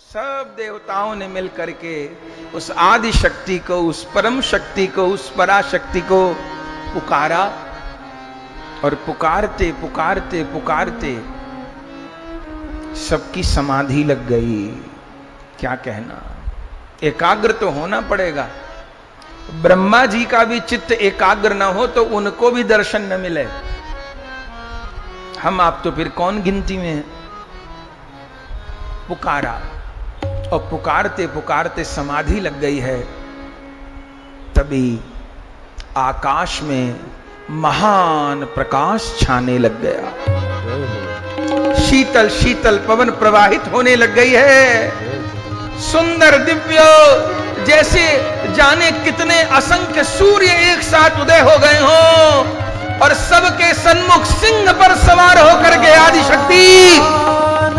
सब देवताओं ने मिल करके उस आदि शक्ति को, उस परम शक्ति को, उस पराशक्ति को पुकारा और पुकारते पुकारते पुकारते सबकी समाधि लग गई। क्या कहना, एकाग्र तो होना पड़ेगा। ब्रह्मा जी का भी चित्त एकाग्र न हो तो उनको भी दर्शन न मिले। हम आप तो फिर कौन गिनती में है। पुकारा और पुकारते पुकारते समाधि लग गई है। तभी आकाश में महान प्रकाश छाने लग गया, शीतल शीतल पवन प्रवाहित होने लग गई है। सुंदर दिव्य, जैसे जाने कितने असंख्य सूर्य एक साथ उदय हो गए हों और सबके सन्मुख सिंह पर सवार होकर के आदि शक्ति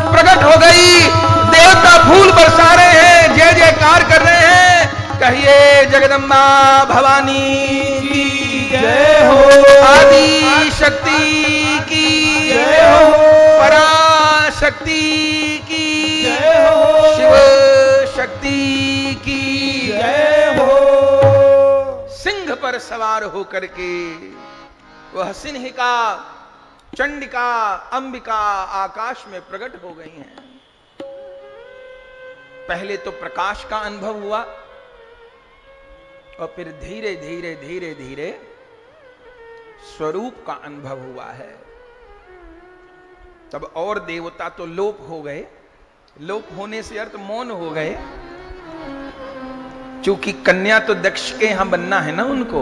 प्रकट हो गई। देवता फूल बरसा रहे हैं, जय जयकार कर रहे हैं। कहिए जगदम्बा भवानी की जय हो, आदि शक्ति की जय हो, पराशक्ति की जय हो, शिव शक्ति की जय हो। सिंह पर सवार होकर के वह सिंहिका, चंडिका, अंबिका आकाश में प्रकट हो गई हैं। पहले तो प्रकाश का अनुभव हुआ और फिर धीरे धीरे धीरे धीरे स्वरूप का अनुभव हुआ है। तब और देवता तो लोप हो गए। लोप होने से अर्थ मौन हो गए, क्योंकि कन्या तो दक्ष के यहां बनना है ना उनको।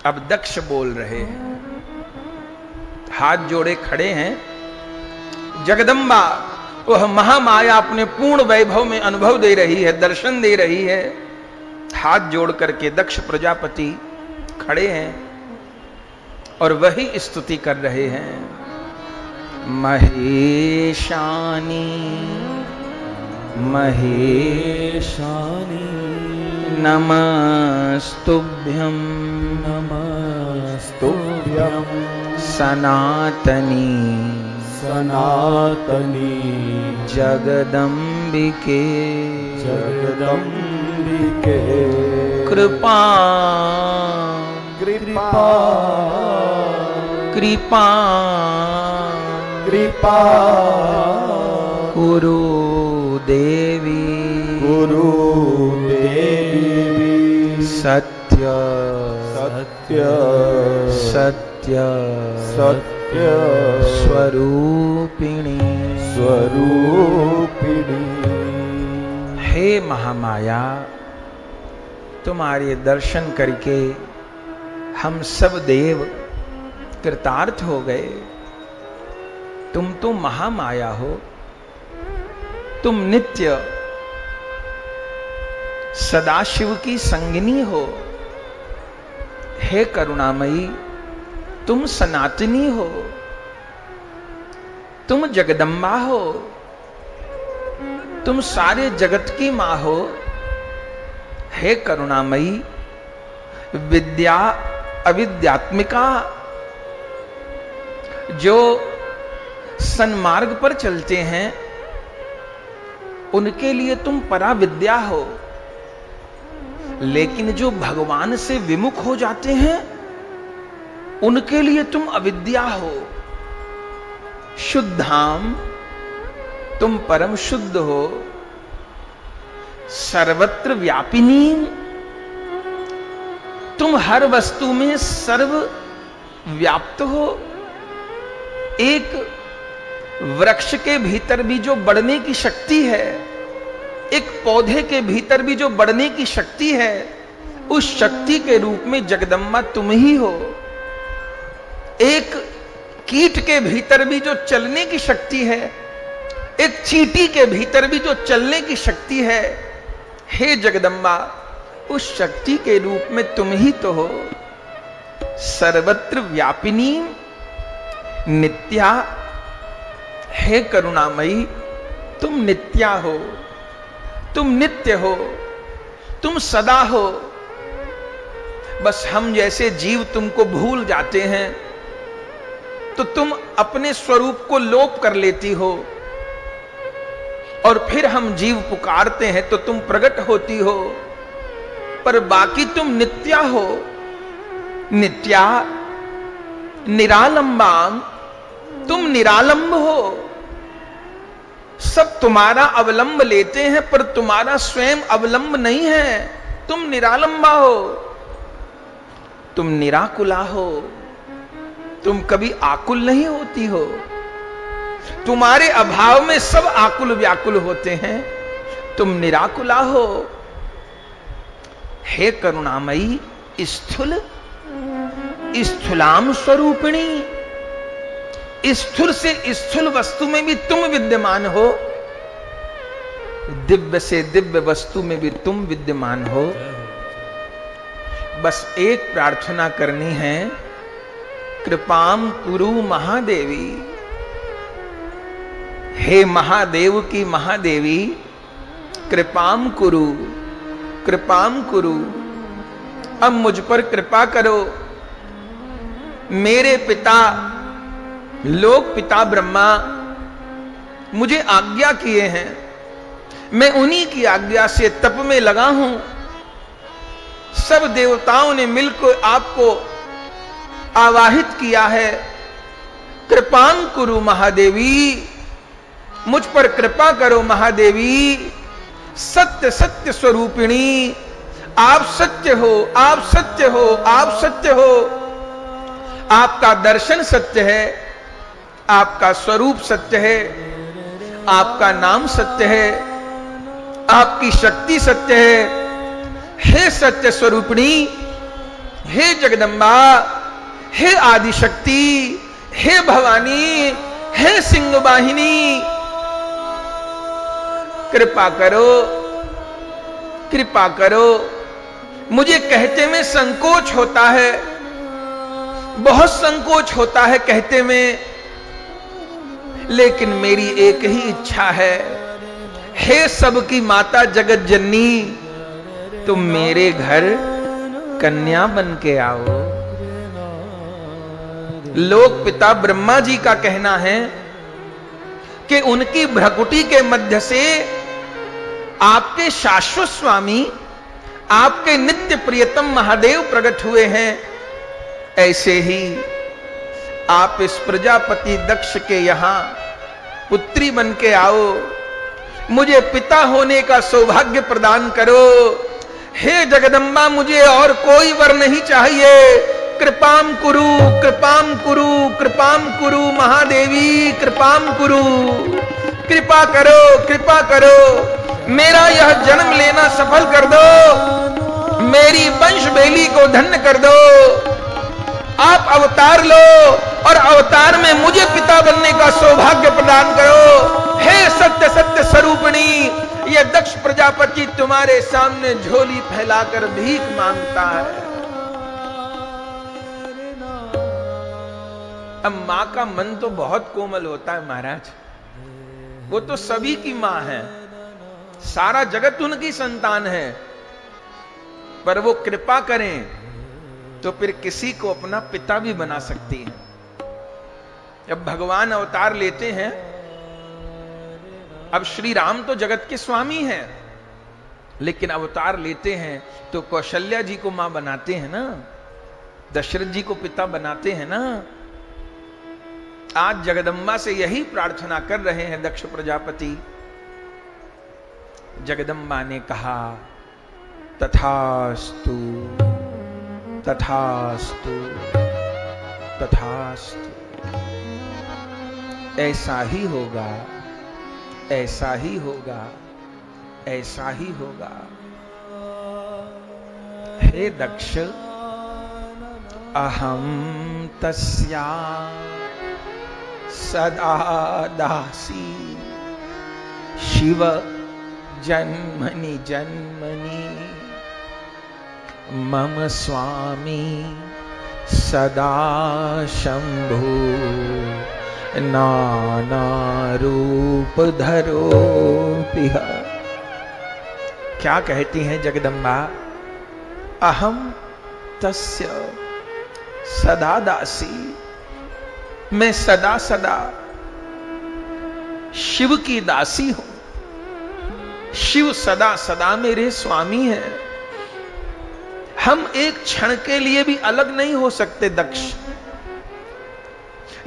अब दक्ष बोल रहे हैं, हाथ जोड़े खड़े हैं। जगदम्बा वह महामाया अपने पूर्ण वैभव में अनुभव दे रही है, दर्शन दे रही है। हाथ जोड़ करके दक्ष प्रजापति खड़े हैं और वही स्तुति कर रहे हैं। महेशानी महेशानी नमस्तुभ्यं नमस्तुभ्यं सनातनी सनातनी जगदम्बिके जगदम्बिके कृपा कृपा कृपा कृपा कुरु देवी गुरु देवी सत्य सत्य सत्य सत्य स्वरूपिणी स्वरूपिणी। हे महामाया, तुम्हारे दर्शन करके हम सब देव कृतार्थ हो गए। तुम तो महामाया हो, तुम नित्य सदाशिव की संगिनी हो। हे करुणामयी, तुम सनातनी हो, तुम जगदम्बा हो, तुम सारे जगत की मां हो। हे करुणामयी, विद्या अविद्यात्मिका, जो सन्मार्ग पर चलते हैं उनके लिए तुम पराविद्या हो, लेकिन जो भगवान से विमुख हो जाते हैं उनके लिए तुम अविद्या हो। शुद्धाम, तुम परम शुद्ध हो। सर्वत्र व्यापिनी, तुम हर वस्तु में सर्व व्याप्त हो। एक वृक्ष के भीतर भी जो बढ़ने की शक्ति है, एक पौधे के भीतर भी जो बढ़ने की शक्ति है, उस शक्ति के रूप में जगदम्बा तुम ही हो। एक कीट के भीतर भी जो चलने की शक्ति है, एक चींटी के भीतर भी जो चलने की शक्ति है, हे जगदम्बा, उस शक्ति के रूप में तुम ही तो हो। सर्वत्र व्यापिनी नित्या, हे करुणामयी, तुम नित्या हो, तुम नित्य हो, तुम सदा हो। बस हम जैसे जीव तुमको भूल जाते हैं तो तुम अपने स्वरूप को लोप कर लेती हो, और फिर हम जीव पुकारते हैं तो तुम प्रकट होती हो, पर बाकी तुम नित्या हो। नित्या निरालंबाम, तुम निरालंब हो। सब तुम्हारा अवलंब लेते हैं पर तुम्हारा स्वयं अवलंब नहीं है। तुम निरालंबा हो, तुम निराकुला हो, तुम कभी आकुल नहीं होती हो। तुम्हारे अभाव में सब आकुल व्याकुल होते हैं, तुम निराकुला हो। हे करुणामयी स्थूल स्थूलाम स्वरूपिणी, स्थूल से स्थूल वस्तु में भी तुम विद्यमान हो, दिव्य से दिव्य वस्तु में भी तुम विद्यमान हो। बस एक प्रार्थना करनी है, कृपाम कुरु महादेवी। हे महादेव की महादेवी, कृपाम कुरु, कृपाम कुरु। अब मुझ पर कृपा करो। मेरे पिता लोक पिता ब्रह्मा मुझे आज्ञा किए हैं, मैं उन्हीं की आज्ञा से तप में लगा हूं। सब देवताओं ने मिलकर आपको आवाहित किया है। कृपां कुरु महादेवी, मुझ पर कृपा करो महादेवी। सत्य सत्य स्वरूपिणी, आप सत्य हो, आप सत्य हो, आप सत्य हो। आपका दर्शन सत्य है, आपका स्वरूप सत्य है, आपका नाम सत्य है, आपकी शक्ति सत्य है। हे सत्य स्वरूपिणी, हे जगदम्बा, हे आदिशक्ति, हे भवानी, हे सिंह वाहिनी, कृपा करो, कृपा करो। मुझे कहते में संकोच होता है, बहुत संकोच होता है कहते में, लेकिन मेरी एक ही इच्छा है। हे सबकी माता जगत जननी, तुम मेरे घर कन्या बन के आओ। लोक पिता ब्रह्मा जी का कहना है कि उनकी भ्रकुटी के मध्य से आपके शाश्वत स्वामी, आपके नित्य प्रियतम महादेव प्रकट हुए हैं। ऐसे ही आप इस प्रजापति दक्ष के यहां पुत्री बन के आओ, मुझे पिता होने का सौभाग्य प्रदान करो। हे जगदम्बा, मुझे और कोई वर नहीं चाहिए। कृपाम कुरु, कृपाम कुरु, कृपाम कुरु महादेवी, कृपाम कुरु। कृपा करो, कृपा करो, मेरा यह जन्म लेना सफल कर दो, मेरी वंश बेली को धन्य कर दो। आप अवतार लो और अवतार में मुझे पिता बनने का सौभाग्य प्रदान करो। हे सत्य सत्य स्वरूपिणी, यह दक्ष प्रजापति तुम्हारे सामने झोली फैलाकर भीख मांगता है। अब मां का मन तो बहुत कोमल होता है महाराज, वो तो सभी की मां है, सारा जगत उनकी संतान है, पर वो कृपा करें तो फिर किसी को अपना पिता भी बना सकती है। जब भगवान अवतार लेते हैं, अब श्री राम तो जगत के स्वामी हैं, लेकिन अवतार लेते हैं तो कौशल्या जी को मां बनाते हैं ना, दशरथ जी को पिता बनाते हैं ना। आज जगदम्बा से यही प्रार्थना कर रहे हैं दक्ष प्रजापति। जगदम्बा ने कहा, तथास्तु तथास्तु तथास्तु। ऐसा ही होगा, ऐसा ही होगा, ऐसा ही होगा। हे दक्ष, अहम तस्या सदा दासी शिव जन्मनि जन्मनि। मम स्वामी सदा शंभु नाना रूप धरो पिह। क्या कहती हैं जगदम्बा? अहम तस्य सदा दासी, मैं सदा सदा शिव की दासी हूं। शिव सदा सदा मेरे स्वामी हैं। हम एक क्षण के लिए भी अलग नहीं हो सकते दक्ष।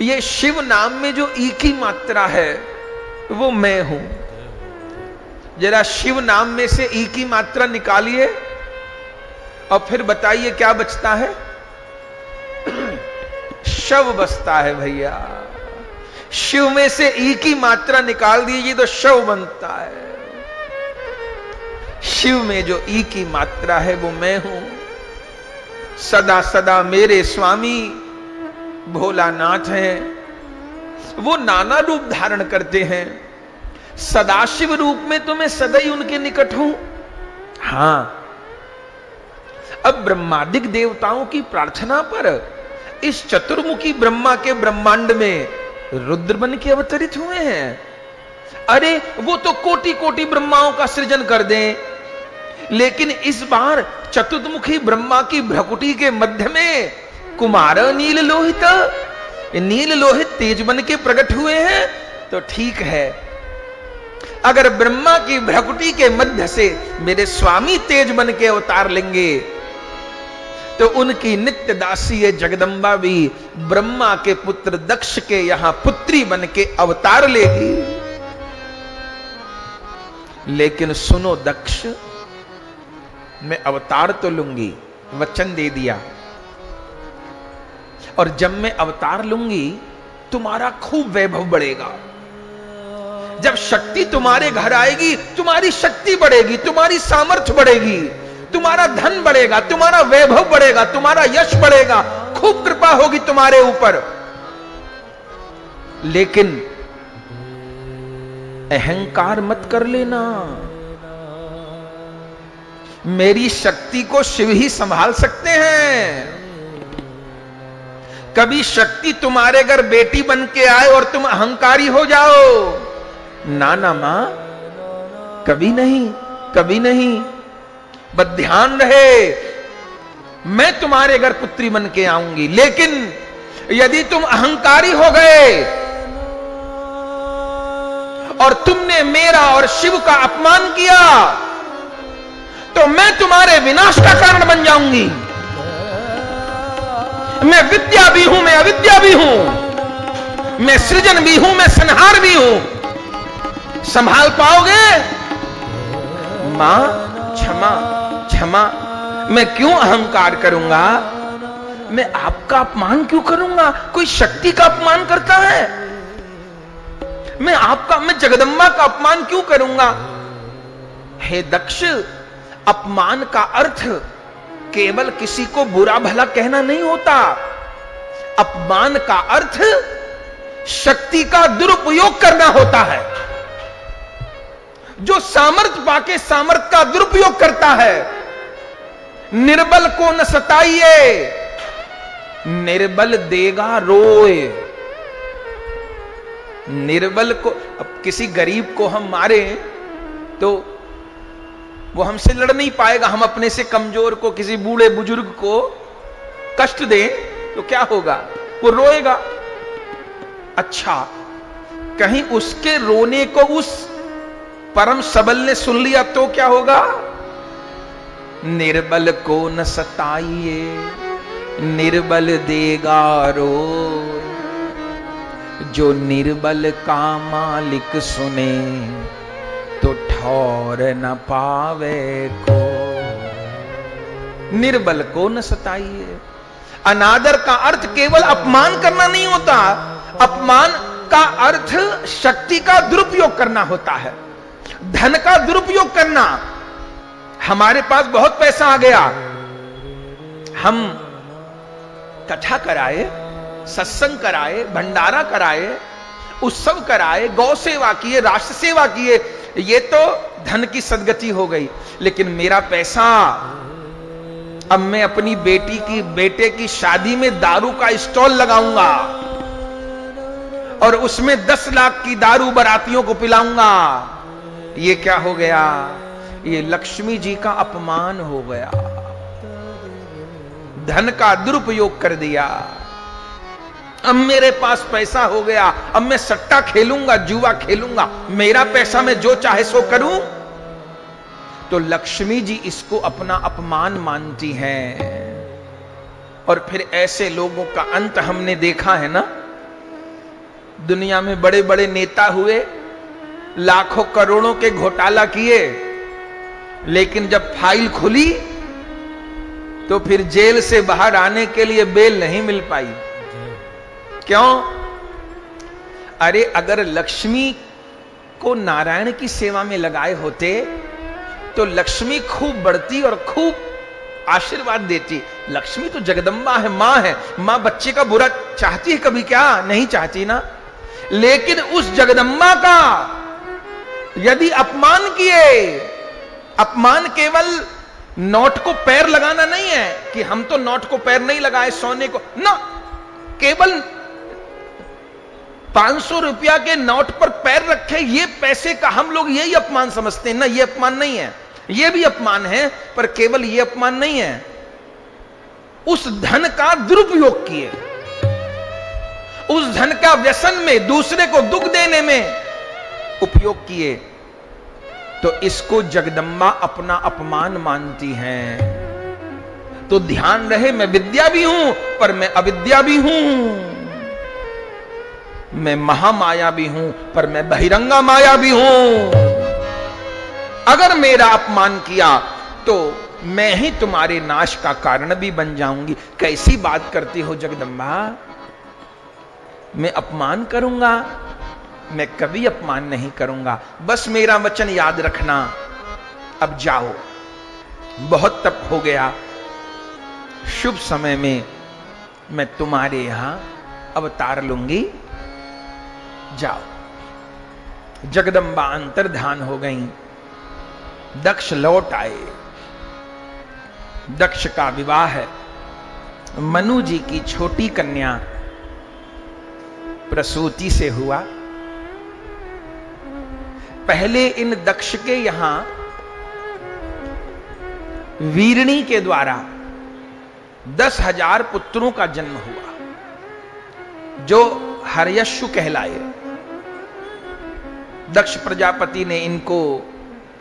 ये शिव नाम में जो ई की मात्रा है वो मैं हूं। जरा शिव नाम में से ई की मात्रा निकालिए और फिर बताइए क्या बचता है? शव बचता है भैया। शिव में से ई की मात्रा निकाल दीजिए तो शव बनता है। शिव में जो ई की मात्रा है वो मैं हूं। सदा सदा मेरे स्वामी भोलानाथ हैं। वो नाना रूप धारण करते हैं। सदाशिव रूप में तो मैं सदा ही उनके निकट हूं। हां, अब ब्रह्मादिक देवताओं की प्रार्थना पर इस चतुर्मुखी ब्रह्मा के ब्रह्मांड में रुद्र बन के अवतरित हुए हैं। अरे वो तो कोटि कोटि ब्रह्माओं का सृजन कर दें, लेकिन इस बार चतुर्मुखी ब्रह्मा की भ्रकुटी के मध्य में कुमार नील लोहित, नील लोहित तेज बन के प्रकट हुए हैं। तो ठीक है, अगर ब्रह्मा की भ्रकुटी के मध्य से मेरे स्वामी तेज बन के अवतार लेंगे तो उनकी नित्य दासी है जगदंबा भी ब्रह्मा के पुत्र दक्ष के यहां पुत्री बन के अवतार लेगी। लेकिन सुनो दक्ष, मैं अवतार तो लूंगी, वचन दे दिया, और जब मैं अवतार लूंगी तुम्हारा खूब वैभव बढ़ेगा। जब शक्ति तुम्हारे घर आएगी तुम्हारी शक्ति बढ़ेगी, तुम्हारी सामर्थ्य बढ़ेगी, तुम्हारा धन बढ़ेगा, तुम्हारा वैभव बढ़ेगा, तुम्हारा यश बढ़ेगा, खूब कृपा होगी तुम्हारे ऊपर। लेकिन अहंकार मत कर लेना। मेरी शक्ति को शिव ही संभाल सकते हैं। कभी शक्ति तुम्हारे घर बेटी बन के आए और तुम अहंकारी हो जाओ, ना ना मां, कभी नहीं, कभी नहीं। बस ध्यान रहे, मैं तुम्हारे घर पुत्री बन के आऊंगी। लेकिन यदि तुम अहंकारी हो गए और तुमने मेरा और शिव का अपमान किया तो मैं तुम्हारे विनाश का कारण बन जाऊंगी। मैं विद्या भी हूं, मैं अविद्या भी हूं, मैं सृजन भी हूं, मैं संहार भी हूं। संभाल पाओगे? मां क्षमा क्षमा, मैं क्यों अहंकार करूंगा? मैं आपका अपमान क्यों करूंगा? कोई शक्ति का अपमान करता है? मैं जगदंबा का अपमान क्यों करूंगा? हे दक्ष, अपमान का अर्थ केवल किसी को बुरा भला कहना नहीं होता। अपमान का अर्थ शक्ति का दुरुपयोग करना होता है। जो सामर्थ्य पाके सामर्थ्य का दुरुपयोग करता है। निर्बल को न सताइए, निर्बल देगा रोए। निर्बल को, अब किसी गरीब को हम मारे तो वो हमसे लड़ नहीं पाएगा। हम अपने से कमजोर को, किसी बूढ़े बुजुर्ग को कष्ट दें तो क्या होगा? वो रोएगा। अच्छा, कहीं उसके रोने को उस परम सबल ने सुन लिया तो क्या होगा? निर्बल को न सताइए, निर्बल देगा रोए। जो निर्बल का मालिक सुने तो ठौर न पावे को। निर्बल को न सताइए। अनादर का अर्थ केवल अपमान करना नहीं होता। अपमान का अर्थ शक्ति का दुरुपयोग करना होता है, धन का दुरुपयोग करना। हमारे पास बहुत पैसा आ गया, हम कथा कराए, सत्संग कराए, भंडारा कराए, उत्सव कराए, गौ सेवा किए, राष्ट्र सेवा किए, ये तो धन की सदगति हो गई। लेकिन मेरा पैसा, अब मैं अपनी बेटे की शादी में दारू का स्टॉल लगाऊंगा और उसमें 10 लाख की दारू बारातियों को पिलाऊंगा। ये क्या हो गया? ये लक्ष्मी जी का अपमान हो गया। धन का दुरुपयोग कर दिया। अब मेरे पास पैसा हो गया, अब मैं सट्टा खेलूंगा, जुआ खेलूंगा, मेरा पैसा मैं जो चाहे सो करूं। तो लक्ष्मी जी इसको अपना अपमान मानती हैं। और फिर ऐसे लोगों का अंत हमने देखा है ना, दुनिया में बड़े बड़े नेता हुए, लाखों करोड़ों के घोटाला किए, लेकिन जब फाइल खुली तो फिर जेल से बाहर आने के लिए बेल नहीं मिल पाई। क्यों? अरे अगर लक्ष्मी को नारायण की सेवा में लगाए होते तो लक्ष्मी खूब बढ़ती और खूब आशीर्वाद देती। लक्ष्मी तो जगदम्बा है, मां है। मां बच्चे का बुरा चाहती है कभी? क्या नहीं चाहती ना। लेकिन उस जगदम्बा का यदि अपमान किए, अपमान केवल नोट को पैर लगाना नहीं है कि हम तो नोट को पैर नहीं लगाए, सोने को ना, केवल 500 रुपया के नोट पर पैर रखे, ये पैसे का हम लोग यही अपमान समझते हैं ना। ये अपमान नहीं है, ये भी अपमान है, पर केवल ये अपमान नहीं है। उस धन का दुरुपयोग किए, उस धन का व्यसन में, दूसरे को दुख देने में उपयोग किए, तो इसको जगदम्बा अपना अपमान मानती हैं। तो ध्यान रहे, मैं विद्या भी हूं पर मैं अविद्या भी हूं, मैं महामाया भी हूं पर मैं बहिरंगा माया भी हूं। अगर मेरा अपमान किया तो मैं ही तुम्हारे नाश का कारण भी बन जाऊंगी। कैसी बात करती हो जगदम्बा? मैं अपमान करूंगा? मैं कभी अपमान नहीं करूंगा। बस मेरा वचन याद रखना। अब जाओ, बहुत तप हो गया, शुभ समय में मैं तुम्हारे यहां अवतार लूंगी। जाओ। जगदम्बा अंतर्धान हो गई। दक्ष लौट आए। दक्ष का विवाह है मनु जी की छोटी कन्या प्रसूति से हुआ। पहले इन दक्ष के यहां वीरणी के द्वारा 10,000 पुत्रों का जन्म हुआ, जो हर्यश्व कहलाए। दक्ष प्रजापति ने इनको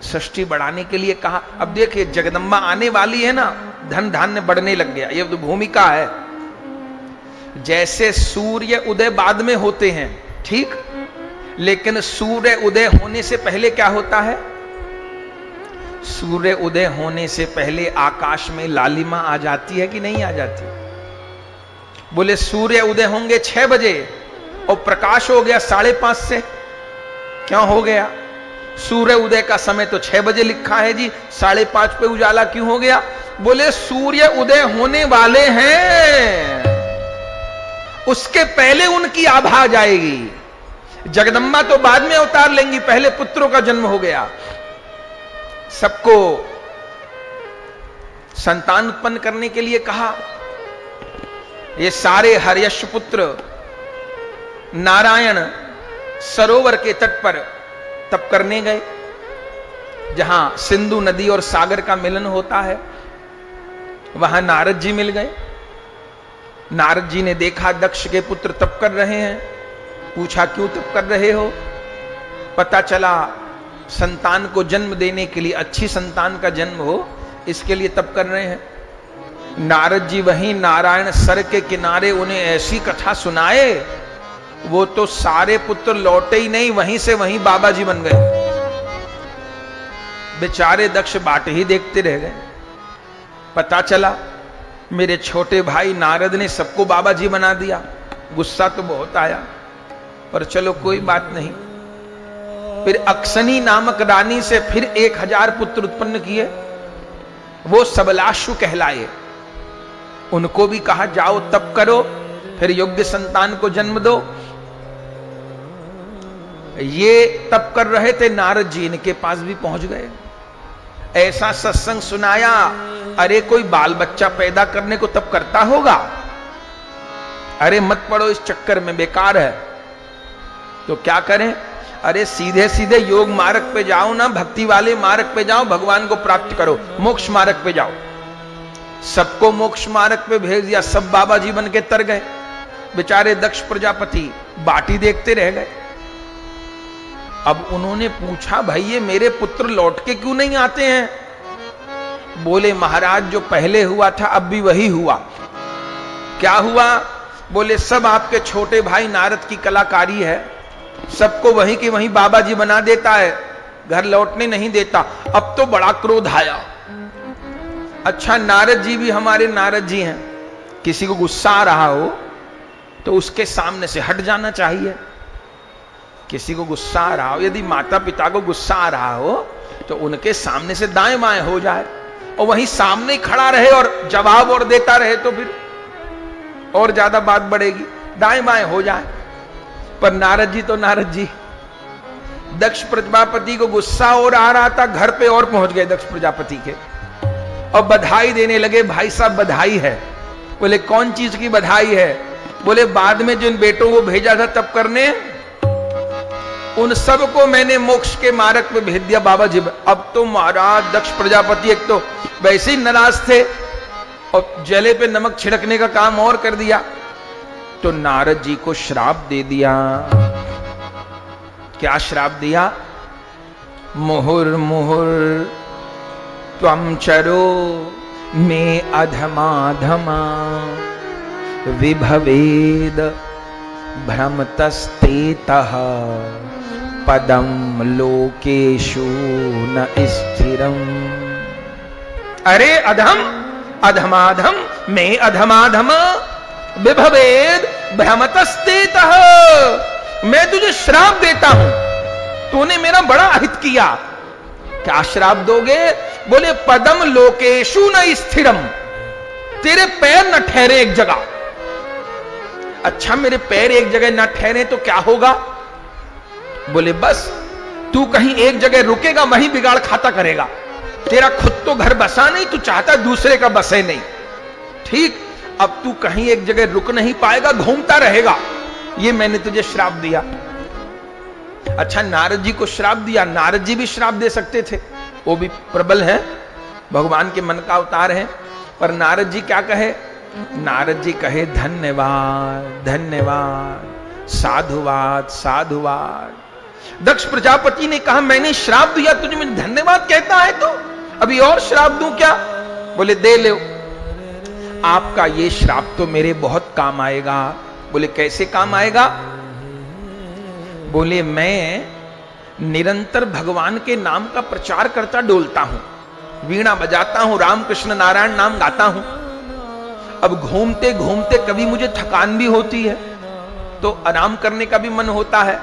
सृष्टि बढ़ाने के लिए कहा। अब देखिए, जगदम्बा आने वाली है ना, धन धान्य बढ़ने लग गया। यह तो भूमिका है। जैसे सूर्य उदय बाद में होते हैं, ठीक, लेकिन सूर्य उदय होने से पहले क्या होता है? सूर्य उदय होने से पहले आकाश में लालिमा आ जाती है कि नहीं आ जाती? बोले सूर्य उदय होंगे 6 बजे और प्रकाश हो गया 5:30 से। क्यों हो गया? सूर्य उदय का समय तो 6 बजे लिखा है जी, 5:30 पे उजाला क्यों हो गया? बोले सूर्य उदय होने वाले हैं, उसके पहले उनकी आभा आ जाएगी। जगदम्बा तो बाद में अवतार लेंगी, पहले पुत्रों का जन्म हो गया। सबको संतान उत्पन्न करने के लिए कहा। ये सारे हर्यश्व पुत्र नारायण सरोवर के तट पर तप करने गए, जहां सिंधु नदी और सागर का मिलन होता है। वहां नारद जी मिल गए। नारद जी ने देखा दक्ष के पुत्र तप कर रहे हैं। पूछा क्यों तप कर रहे हो? पता चला संतान को जन्म देने के लिए, अच्छी संतान का जन्म हो, इसके लिए तप कर रहे हैं। नारद जी वहीं नारायण सर के किनारे उन्हें ऐसी कथा सुनाए, वो तो सारे पुत्र लौटे ही नहीं, वहीं से वहीं बाबा जी बन गए। बेचारे दक्ष बाट ही देखते रह गए। पता चला मेरे छोटे भाई नारद ने सबको बाबा जी बना दिया। गुस्सा तो बहुत आया, पर चलो कोई बात नहीं। फिर अक्सनी नामक रानी से फिर 1000 पुत्र उत्पन्न किए, वो सबलाशु कहलाए। उनको भी कहा जाओ तप करो, फिर योग्य संतान को जन्म दो। ये तप कर रहे थे, नारद जी इनके पास भी पहुंच गए। ऐसा सत्संग सुनाया। अरे कोई बाल बच्चा पैदा करने को तप करता होगा? अरे मत पड़ो इस चक्कर में, बेकार है। तो क्या करें? अरे सीधे सीधे योग मार्ग पे जाओ ना, भक्ति वाले मार्ग पे जाओ, भगवान को प्राप्त करो, मोक्ष मार्ग पे जाओ। सबको मोक्ष मार्ग पे भेज दिया, सब बाबा जी बन के तर गए। बेचारे दक्ष प्रजापति बाटी देखते रह गए। अब उन्होंने पूछा भाई ये मेरे पुत्र लौट के क्यों नहीं आते हैं? बोले महाराज जो पहले हुआ था अब भी वही हुआ। क्या हुआ? बोले सब आपके छोटे भाई नारद की कलाकारी है, सबको वहीं के वहीं बाबा जी बना देता है, घर लौटने नहीं देता। अब तो बड़ा क्रोध आया। अच्छा नारद जी भी हमारे नारद जी हैं, किसी को गुस्सा आ रहा हो तो उसके सामने से हट जाना चाहिए। किसी को गुस्सा आ रहा हो, यदि माता पिता को गुस्सा आ रहा हो तो उनके सामने से दाएं बाएं हो जाए, और वहीं सामने ही खड़ा रहे और जवाब और देता रहे तो फिर और ज्यादा बात बढ़ेगी। दाएं बाएं हो जाए। पर नारद जी तो नारद जी, दक्ष प्रजापति को गुस्सा और आ रहा था, घर पे और पहुंच गए दक्ष प्रजापति के और बधाई देने लगे। भाई साहब बधाई है। बोले कौन चीज की बधाई है? बोले बाद में जिन बेटों को भेजा था तब करने, उन सबको मैंने मोक्ष के मार्ग पे भेज दिया बाबा जी। अब तो महाराज दक्ष प्रजापति एक तो वैसे ही नाराज थे और जले पे नमक छिड़कने का काम और कर दिया, तो नारद जी को श्राप दे दिया। क्या श्राप दिया? मुहुर्मुहुर् त्वं चरो में अधमाधमा विभवेद भ्रमतस्तेतः पदम लोकेषु न स्थिरम। अरे अधम अधमाधम में अधमाधम विभवेद भ्रमतस्तेतः, मैं तुझे श्राप देता हूं, तूने मेरा बड़ा अहित किया। क्या श्राप दोगे? बोले पदम लोकेषु न स्थिरम, तेरे पैर न ठहरे एक जगह। अच्छा मेरे पैर एक जगह न ठहरे तो क्या होगा? बोले बस तू कहीं एक जगह रुकेगा वहीं बिगाड़ खाता करेगा। तेरा खुद तो घर बसा नहीं, तू चाहता दूसरे का बसे नहीं। ठीक, अब तू कहीं एक जगह रुक नहीं पाएगा, घूमता रहेगा। ये मैंने तुझे श्राप दिया। अच्छा नारद जी को श्राप दिया। नारद जी भी श्राप दे सकते थे, वो भी प्रबल है, भगवान के मन का अवतार है। पर नारद जी क्या कहे? नारद जी कहे धन्यवाद धन्यवाद, साधुवाद साधुवाद। दक्ष प्रजापति ने कहा मैंने श्राप दिया, तुझे मुझे धन्यवाद कहता है तो अभी और श्राप दूं क्या? बोले दे लो, आपका ये श्राप तो मेरे बहुत काम आएगा। बोले कैसे काम आएगा? बोले मैं निरंतर भगवान के नाम का प्रचार करता डोलता हूं, वीणा बजाता हूं, रामकृष्ण नारायण नाम गाता हूं। अब घूमते घूमते कभी मुझे थकान भी होती है तो आराम करने का भी मन होता है,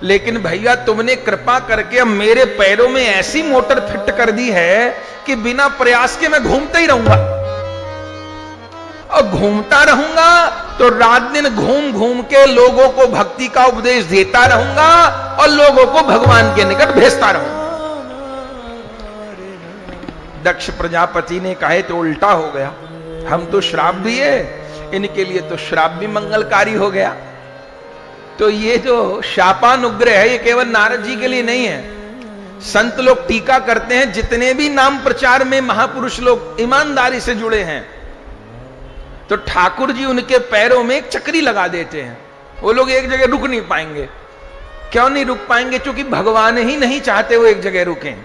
लेकिन भैया तुमने कृपा करके अब मेरे पैरों में ऐसी मोटर फिट कर दी है कि बिना प्रयास के मैं घूमते ही रहूंगा। और घूमता रहूंगा तो रात दिन घूम घूम के लोगों को भक्ति का उपदेश देता रहूंगा और लोगों को भगवान के निकट भेजता रहूंगा। दक्ष प्रजापति ने कहे तो उल्टा हो गया, हम तो श्राप दिए, इनके लिए तो श्राप भी मंगलकारी हो गया। तो ये जो शापानुग्रह है ये केवल नारद जी के लिए नहीं है। संत लोग टीका करते हैं, जितने भी नाम प्रचार में महापुरुष लोग ईमानदारी से जुड़े हैं तो ठाकुर जी उनके पैरों में एक चक्री लगा देते हैं। वो लोग एक जगह रुक नहीं पाएंगे। क्यों नहीं रुक पाएंगे? क्योंकि भगवान ही नहीं चाहते वो एक जगह रुकें।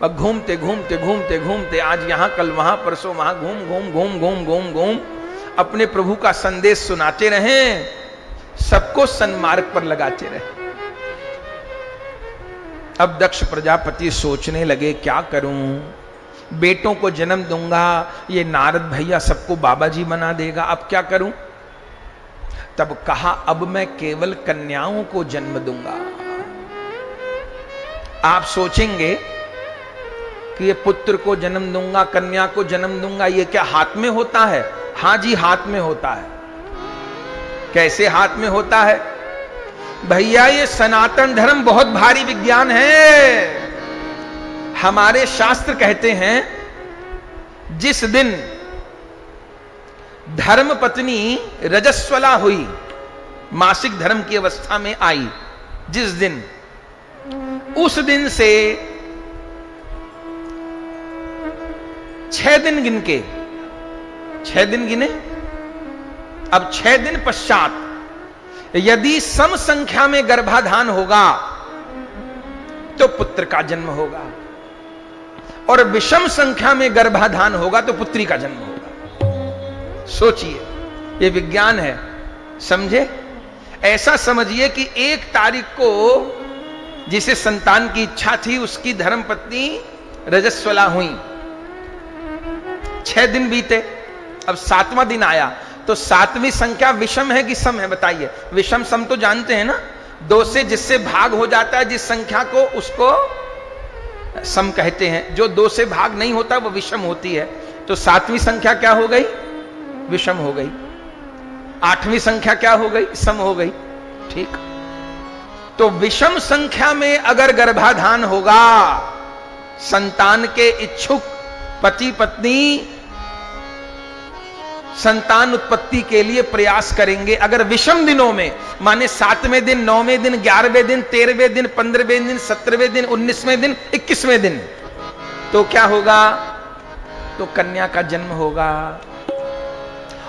अब घूमते घूमते घूमते घूमते आज यहां कल वहां परसों वहां घूम घूम घूम घूम घूम घूम अपने प्रभु का संदेश सुनाते रहें, सबको सन्मार्ग पर लगाते रहे। अब दक्ष प्रजापति सोचने लगे क्या करूं, बेटों को जन्म दूंगा, ये नारद भैया सबको बाबा जी बना देगा, अब क्या करूं? तब कहा अब मैं केवल कन्याओं को जन्म दूंगा। आप सोचेंगे कि ये पुत्र को जन्म दूंगा, कन्या को जन्म दूंगा, ये क्या हाथ में होता है? हां जी हाथ में होता है। कैसे हाथ में होता है? भैया ये सनातन धर्म बहुत भारी विज्ञान है। हमारे शास्त्र कहते हैं जिस दिन धर्म पत्नी रजस्वला हुई, मासिक धर्म की अवस्था में आई, जिस दिन, उस दिन से 6 दिन गिन के, 6 दिन गिने, अब 6 दिन पश्चात यदि सम संख्या में गर्भाधान होगा तो पुत्र का जन्म होगा। और विषम संख्या में गर्भाधान होगा तो पुत्री का जन्म होगा। सोचिए, ये विज्ञान है, समझे? ऐसा समझिए कि 1 तारीख को जिसे संतान की इच्छा थी उसकी धर्मपत्नी रजस्वला हुई, 6 दिन बीते, अब 7वां दिन आया तो 7वीं संख्या विषम है कि सम है? बताइए। विषम सम तो जानते हैं ना, 2 से जिससे भाग हो जाता है जिस संख्या को, उसको सम कहते हैं। जो 2 से भाग नहीं होता वो विषम होती है। तो 7वीं संख्या क्या हो गई? विषम हो गई। 8वीं संख्या क्या हो गई? सम हो गई। ठीक। तो विषम संख्या में अगर गर्भाधान होगा, संतान के इच्छुक पति पत्नी संतान उत्पत्ति के लिए प्रयास करेंगे। अगर विषम दिनों में, माने 7वें दिन, 9वें दिन, 11वें दिन, 13वें दिन, 15वें दिन, 17वें दिन, 19वें दिन, 21वें दिन, तो क्या होगा? तो कन्या का जन्म होगा।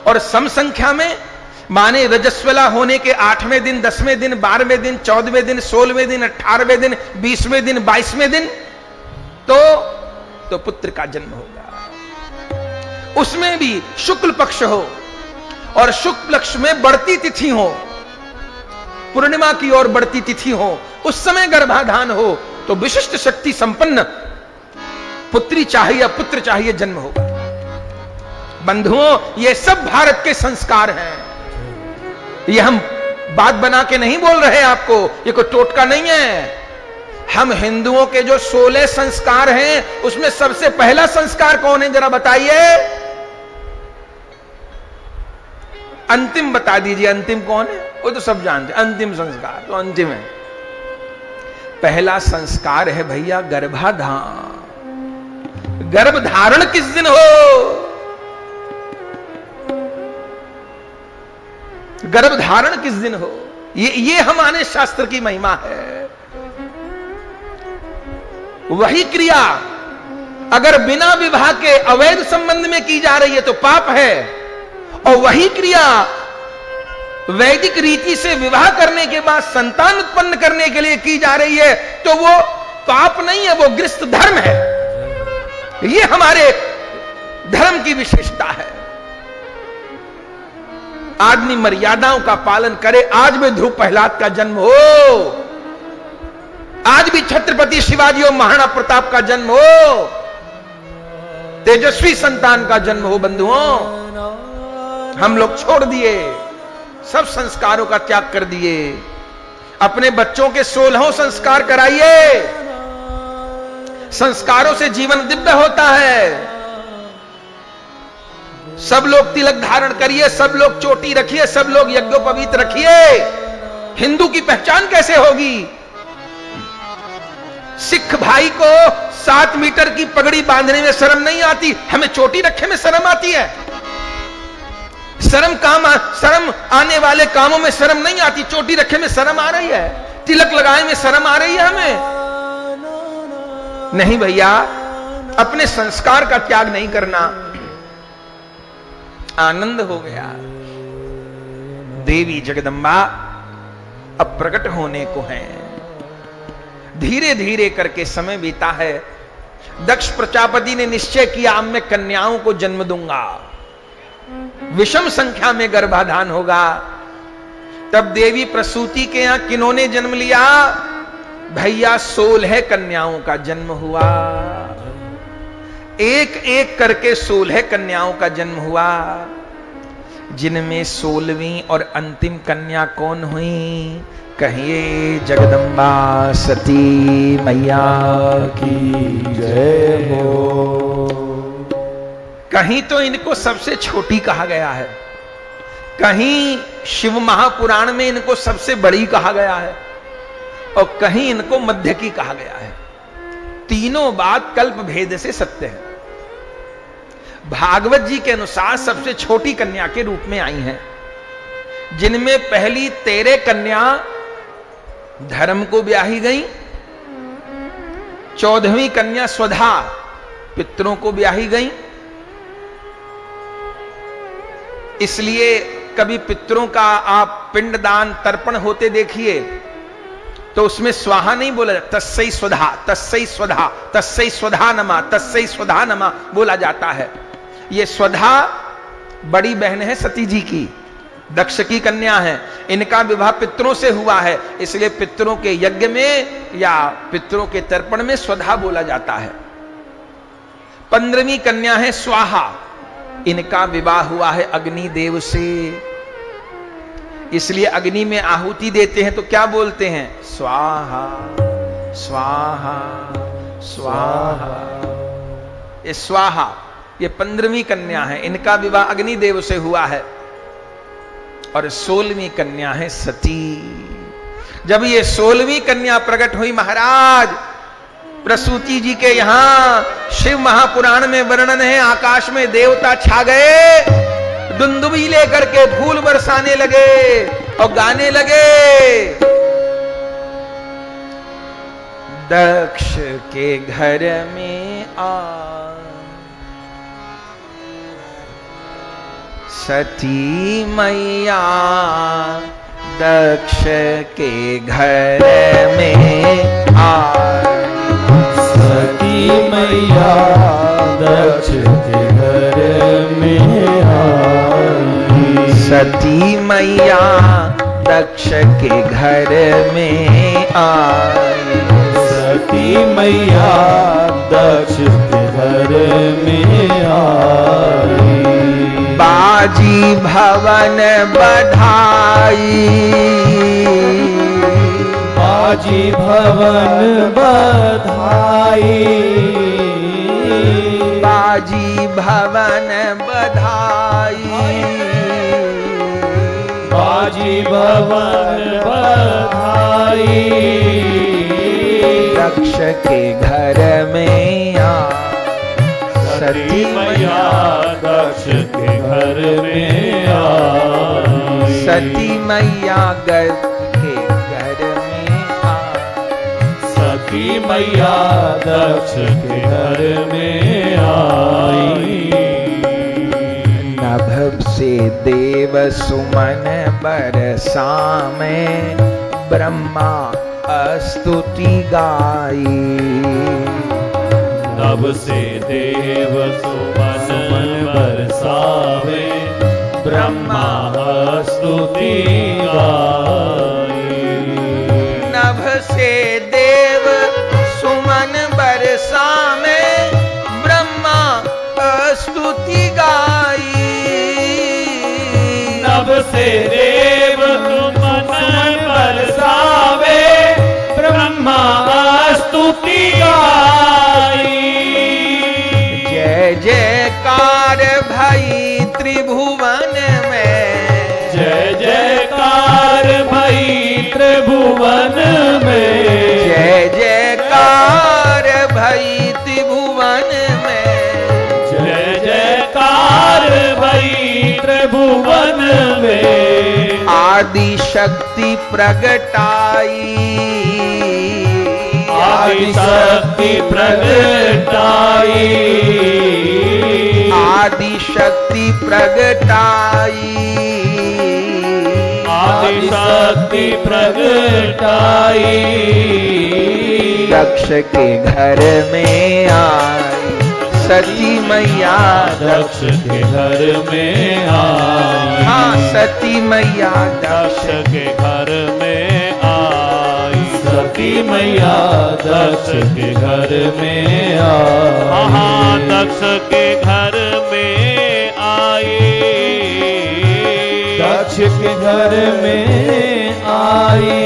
और सम संख्या में, माने रजस्वला होने के 8वें दिन, 10वें दिन, 12वें दिन, 14वें दिन, 16वें दिन, 18वें दिन, 20वें दिन, 22वें दिन, तो पुत्र का जन्म होगा। उसमें भी शुक्ल पक्ष हो और शुक्ल पक्ष में बढ़ती तिथि हो, पूर्णिमा की ओर बढ़ती तिथि हो, उस समय गर्भाधान हो तो विशिष्ट शक्ति संपन्न पुत्री चाहिए, पुत्र चाहिए, जन्म होगा। बंधुओं, ये सब भारत के संस्कार हैं। ये हम बात बना के नहीं बोल रहे आपको, ये कोई टोटका नहीं है। हम हिंदुओं के जो 16 संस्कार हैं उसमें सबसे पहला संस्कार कौन है? जरा बताइए। अंतिम बता दीजिए, अंतिम कौन है? वो तो सब जानते हैं, अंतिम संस्कार तो अंतिम है। पहला संस्कार है भैया गर्भाधान। गर्भधारण किस दिन हो? गर्भधारण किस दिन हो? ये हमारे शास्त्र की महिमा है। वही क्रिया अगर बिना विवाह के अवैध संबंध में की जा रही है तो पाप है, और वही क्रिया वैदिक रीति से विवाह करने के बाद संतान उत्पन्न करने के लिए की जा रही है तो वो पाप नहीं है, वो गृहस्थ धर्म है। ये हमारे धर्म की विशेषता है। आदमी मर्यादाओं का पालन करे। आज भी ध्रुव प्रहलाद का जन्म हो, आज भी छत्रपति शिवाजी और महाराणा प्रताप का जन्म हो, तेजस्वी संतान का जन्म हो। बंधुओं, हम लोग छोड़ दिए, सब संस्कारों का त्याग कर दिए। अपने बच्चों के 16 संस्कार कराइए। संस्कारों से जीवन दिव्य होता है। सब लोग तिलक धारण करिए, सब लोग चोटी रखिए, सब लोग यज्ञोपवीत रखिए। हिंदू की पहचान कैसे होगी? सिख भाई को 7 मीटर की पगड़ी बांधने में शर्म नहीं आती, हमें चोटी रखे में शर्म आती है। शर्म आने वाले कामों में शर्म नहीं आती, चोटी रखे में शर्म आ रही है, तिलक लगाए में शर्म आ रही है हमें। नहीं भैया, अपने संस्कार का त्याग नहीं करना। आनंद हो गया। देवी जगदम्बा अब प्रकट होने को है। धीरे धीरे करके समय बीता है। दक्ष प्रजापति ने निश्चय किया, अब मैं कन्याओं को जन्म दूंगा, विषम संख्या में गर्भाधान होगा। तब देवी प्रसूति के यहां किन्होंने जन्म लिया? भैया 16 कन्याओं का जन्म हुआ। एक एक करके 16 कन्याओं का जन्म हुआ, जिनमें 16वीं और अंतिम कन्या कौन हुई? कहिए जगदम्बा सती मैया की जय हो। कहीं तो इनको सबसे छोटी कहा गया है, कहीं शिव महापुराण में इनको सबसे बड़ी कहा गया है, और कहीं इनको मध्य की कहा गया है। तीनों बात कल्प भेद से सत्य है। भागवत जी के अनुसार सबसे छोटी कन्या के रूप में आई हैं, जिनमें पहली 13 कन्या धर्म को ब्याही गई, 14वीं कन्या स्वधा पितरों को ब्याही गई। इसलिए कभी पितरों का आप पिंडदान तर्पण होते देखिए तो उसमें स्वाहा नहीं बोला जाता, तस्सै स्वधा, तस्सै स्वधा, तस्सै स्वधा नमा, तस्सै स्वधा नमा बोला जाता है। ये स्वधा बड़ी बहन है सती जी की, दक्ष की कन्या है। इनका विवाह पितरों से हुआ है, इसलिए पितरों के यज्ञ में या पितरों के तर्पण में स्वधा बोला जाता है। 15वीं कन्या है स्वाहा, इनका विवाह हुआ है अग्निदेव से, इसलिए अग्नि में आहुति देते हैं तो क्या बोलते हैं? स्वाहा स्वाहा स्वाहा। ये स्वाहा ये 15वीं कन्या है, इनका विवाह अग्निदेव से हुआ है। और 16वीं कन्या है सती। जब ये 16वीं कन्या प्रकट हुई महाराज, प्रसूति जी के यहां शिव महापुराण में वर्णन है, आकाश में देवता छा गए, दुंदुभी लेकर के फूल बरसाने लगे और गाने लगे। दक्ष के घर में आ सती मैया, दक्ष के घर में आई। सती मैया दक्ष के घर में आई। सती मैया दक्ष के घर में आई। सती मैया दक्ष के घर में आई। बाजी भवन बधाई, बाजी भवन बधाई। बाजी भवन बधाई। बाजी भवन बधाई। दक्ष के घर में आ सती मैया दक्ष के घर में आई। सती मैया दक्ष के घर में आई। सती मैया दक्ष के घर में आई। नभ से देव सुमन बरसावे, ब्रह्मा स्तुति गाई। नभ से देव सुमन बरसावे, ब्रह्मा स्तुति गाई। नभ से देव सुमन बरसावे, ब्रह्मा स्तुति गाई। नभ से देव सुमन बरसावे, ब्रह्मा स्तुति गाई। जय जयकार भई त्रिभुवन में, जय जयकार भई त्रिभुवन में। जय जयकार भई त्रिभुवन में। जय जयकार भई त्रिभुवन में। आदि शक्ति प्रगटाई। आदि शक्ति प्रगटाई। आदि शक्ति प्रगटाई। आदि शक्ति प्रगटाई। दक्ष के घर में आई। सती मैया दक्ष के घर में आई। हाँ सती मैया दक्ष के घर में आई। सती मैया दक्ष के घर में आई। हाँ दक्ष के घर में आई। दक्ष के घर में आई।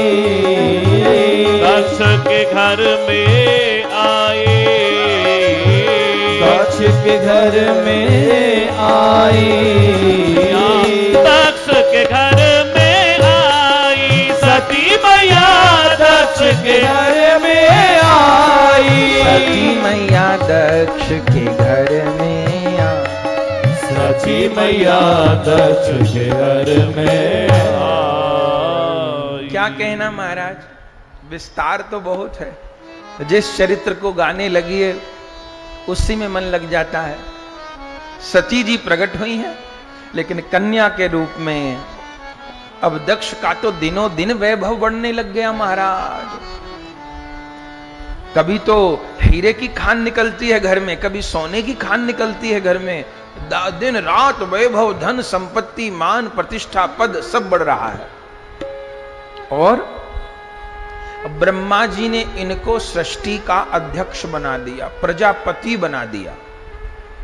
दक्ष के घर में आई। दक्ष के घर में आई। दक्ष के घर में आई। सती मैया दक्ष के घर में आई। सती मैया दक्ष के घर में आई। सती मैया दक्ष के घर में आई। क्या कहना महाराज, विस्तार तो बहुत है। जिस चरित्र को गाने लगी है उसी में मन लग जाता है। सती जी प्रकट हुई हैं, लेकिन कन्या के रूप में अब दक्ष का तो दिनों दिन वैभव बढ़ने लग गया महाराज। कभी तो हीरे की खान निकलती है घर में, कभी सोने की खान निकलती है घर में। दिन रात वैभव, धन, संपत्ति, मान, प्रतिष्ठा, पद सब बढ़ रहा है। और ब्रह्मा जी ने इनको सृष्टि का अध्यक्ष बना दिया, प्रजापति बना दिया।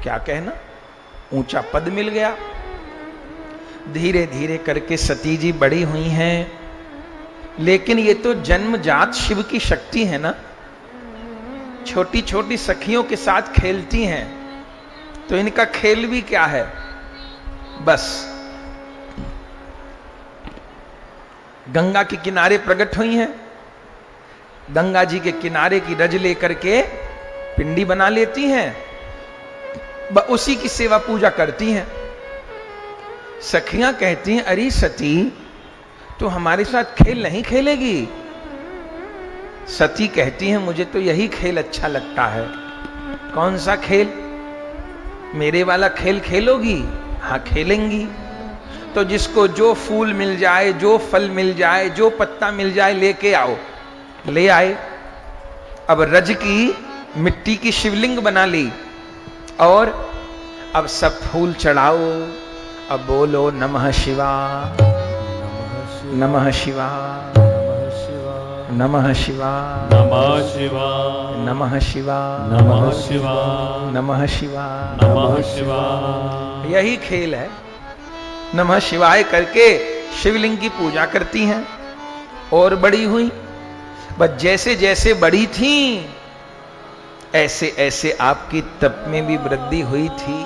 क्या कहना, ऊंचा पद मिल गया। धीरे धीरे करके सती जी बड़ी हुई हैं, लेकिन ये तो जन्मजात शिव की शक्ति है ना। छोटी छोटी सखियों के साथ खेलती हैं, तो इनका खेल भी क्या है, बस गंगा के किनारे प्रकट हुई हैं, गंगा जी के किनारे की रज लेकर के पिंडी बना लेती हैं, उसी की सेवा पूजा करती हैं। सखियां कहती हैं, अरे सती तू हमारे साथ खेल नहीं खेलेगी? सती कहती हैं, मुझे तो यही खेल अच्छा लगता है। कौन सा खेल? मेरे वाला खेल खेलोगी? हाँ खेलेंगी। तो जिसको जो फूल मिल जाए, जो फल मिल जाए, जो पत्ता मिल जाए, लेके आओ। ले आए। अब रज की मिट्टी की शिवलिंग बना ली, और अब सब फूल चढ़ाओ। अब बोलो नमः शिवाय, नमः शिवाय, नमः शिवाय, नमः शिवाय, नमः शिवाय, नमः शिवाय, नमः शिवाय, नमः शिवाय। यही खेल है। नमः शिवाय करके शिवलिंग की पूजा करती हैं और बड़ी हुई। बस जैसे जैसे बड़ी थी, ऐसे ऐसे आपकी तप में भी वृद्धि हुई थी।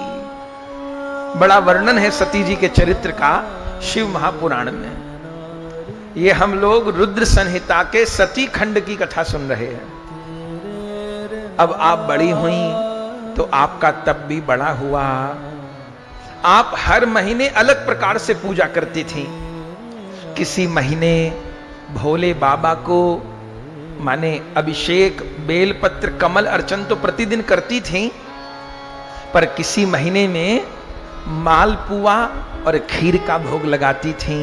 बड़ा वर्णन है सती जी के चरित्र का शिव महापुराण में। ये हम लोग रुद्र संहिता के सती खंड की कथा सुन रहे हैं। अब आप बड़ी हुई तो आपका तप भी बड़ा हुआ। आप हर महीने अलग प्रकार से पूजा करती थी। किसी महीने भोले बाबा को माने अभिषेक, बेलपत्र, कमल अर्चन तो प्रतिदिन करती थी, पर किसी महीने में मालपुआ और खीर का भोग लगाती थी।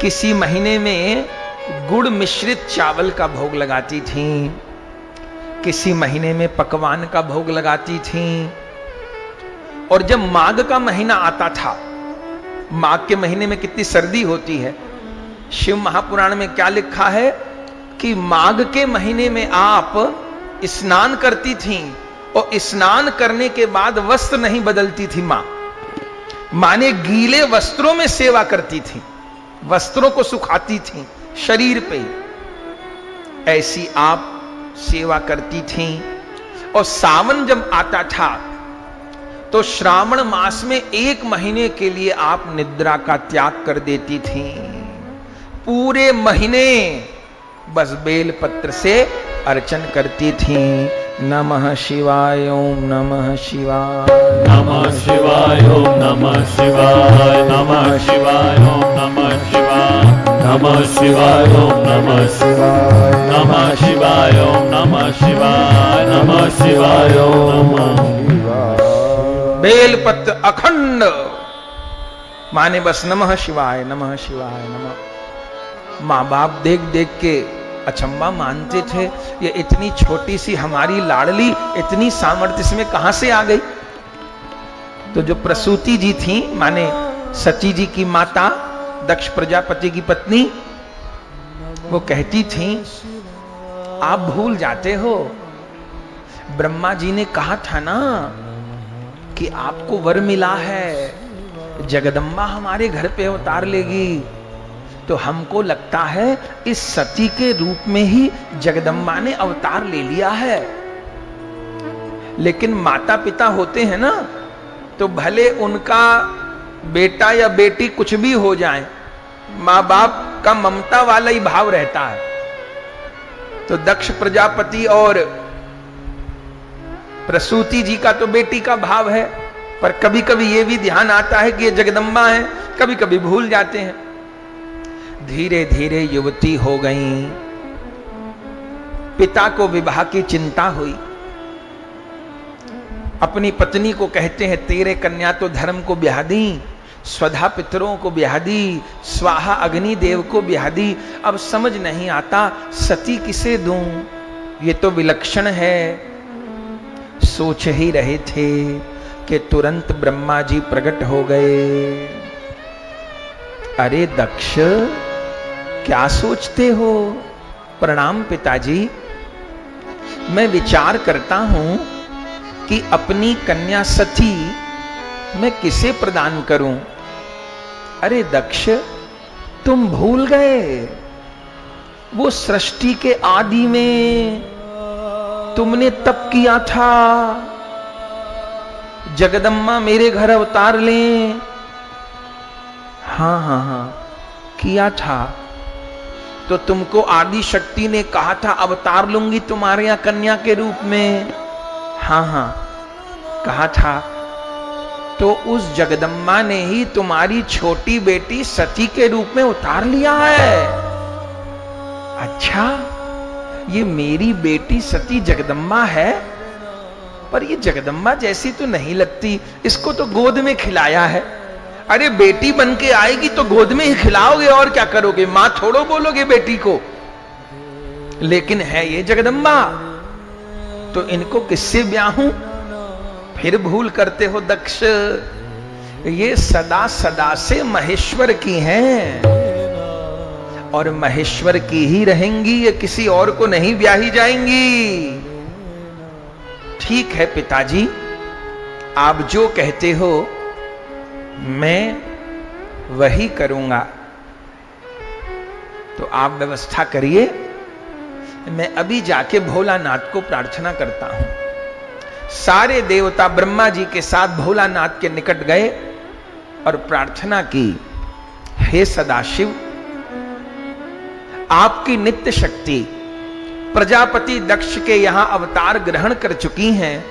किसी महीने में गुड़ मिश्रित चावल का भोग लगाती थी। किसी महीने में पकवान का भोग लगाती थी। और जब माघ का महीना आता था, माघ के महीने में कितनी सर्दी होती है, शिव महापुराण में क्या लिखा है कि माघ के महीने में आप स्नान करती थीं, और स्नान करने के बाद वस्त्र नहीं बदलती थी मां, माने गीले वस्त्रों में सेवा करती थी, वस्त्रों को सुखाती थी शरीर पे। ऐसी आप सेवा करती थी। और सावन जब आता था तो श्रावण मास में 1 महीने के लिए आप निद्रा का त्याग कर देती थी। पूरे महीने बस बेल पत्र से अर्चन करती थी। नमः शिवाय ओम नमः शिवाय, नमः शिवाय ओम नमः शिवाय, नमः शिवाय ओम नमः शिवाय, नमः शिवाय ओम नमः शिवाय, नमः शिवाय ओम नमः शिवाय, नमः शिवाय ओम नमः। बेलपत्र अखंड माने बस नमः शिवाय, नमः शिवाय, नमः। माँ बाप देख देख के अचंबा मानते थे, ये इतनी छोटी सी हमारी लाडली इतनी सामर्थ्य इसमें कहां से आ गई। तो जो प्रसूति जी थी, माने सची जी की माता, दक्ष प्रजापति की पत्नी, वो कहती थी, आप भूल जाते हो, ब्रह्मा जी ने कहा था ना कि आपको वर मिला है, जगदम्बा हमारे घर पे अवतार लेगी। तो हमको लगता है इस सती के रूप में ही जगदम्बा ने अवतार ले लिया है। लेकिन माता पिता होते हैं ना, तो भले उनका बेटा या बेटी कुछ भी हो जाए, माँ बाप का ममता वाला ही भाव रहता है। तो दक्ष प्रजापति और प्रसूति जी का तो बेटी का भाव है, पर कभी कभी ये भी ध्यान आता है कि ये जगदम्बा है, कभी कभी भूल जाते हैं। धीरे धीरे युवती हो गई, पिता को विवाह की चिंता हुई। अपनी पत्नी को कहते हैं, तेरे कन्या तो धर्म को ब्याह दी, स्वधा पितरों को ब्याह दी, स्वाहा अग्निदेव को ब्याह दी। अब समझ नहीं आता सती किसे दूं, ये तो विलक्षण है। सोच ही रहे थे कि तुरंत ब्रह्मा जी प्रकट हो गए। अरे दक्ष, क्या सोचते हो? प्रणाम पिताजी। मैं विचार करता हूं कि अपनी कन्या सती मैं किसे प्रदान करूं। अरे दक्ष, तुम भूल गए वो सृष्टि के आदि में तुमने तप किया था, जगदम्बा मेरे घर अवतार लें। हाँ, किया था। तो तुमको आदि शक्ति ने कहा था अवतार लूंगी तुम्हारे यहां कन्या के रूप में। हाँ, कहा था। तो उस जगदम्बा ने ही तुम्हारी छोटी बेटी सती के रूप में उतार लिया है। अच्छा, ये मेरी बेटी सती जगदम्बा है, पर ये जगदम्बा जैसी तो नहीं लगती, इसको तो गोद में खिलाया है। अरे बेटी बन के आएगी तो गोद में ही खिलाओगे, और क्या करोगे? मां थोड़ो बोलोगे बेटी को। लेकिन है ये जगदम्बा, तो इनको किससे ब्याहूं? फिर भूल करते हो दक्ष, ये सदा सदा से महेश्वर की हैं और महेश्वर की ही रहेंगी, ये किसी और को नहीं ब्याही जाएंगी। ठीक है पिताजी, आप जो कहते हो मैं वही करूंगा। तो आप व्यवस्था करिए, मैं अभी जाके भोलानाथ को प्रार्थना करता हूं। सारे देवता ब्रह्मा जी के साथ भोलानाथ के निकट गए और प्रार्थना की, हे सदाशिव, आपकी नित्य शक्ति प्रजापति दक्ष के यहां अवतार ग्रहण कर चुकी हैं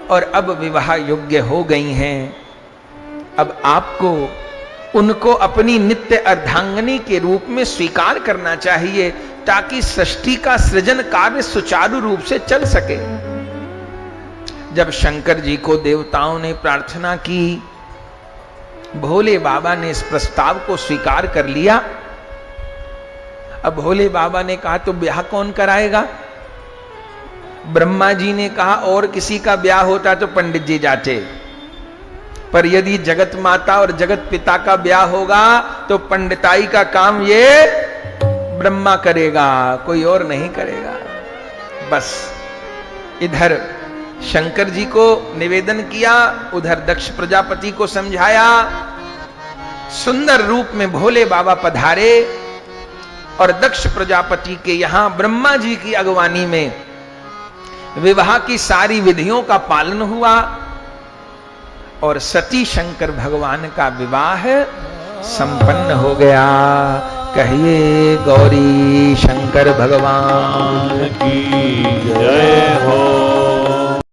और अब विवाह योग्य हो गई हैं। अब आपको उनको अपनी नित्य अर्धांगिनी के रूप में स्वीकार करना चाहिए, ताकि सृष्टि का सृजन कार्य सुचारू रूप से चल सके। जब शंकर जी को देवताओं ने प्रार्थना की, भोले बाबा ने इस प्रस्ताव को स्वीकार कर लिया। अब भोले बाबा ने कहा तो ब्याह कौन कराएगा? ब्रह्मा जी ने कहा और किसी का ब्याह होता तो पंडित जी जाते, पर यदि जगत माता और जगत पिता का ब्याह होगा तो पंडिताई का काम ये ब्रह्मा करेगा, कोई और नहीं करेगा। बस इधर शंकर जी को निवेदन किया, उधर दक्ष प्रजापति को समझाया। सुंदर रूप में भोले बाबा पधारे और दक्ष प्रजापति के यहां ब्रह्मा जी की अगवानी में विवाह की सारी विधियों का पालन हुआ और सती शंकर भगवान का विवाह संपन्न हो गया। कहिए गौरी शंकर भगवान की जय हो।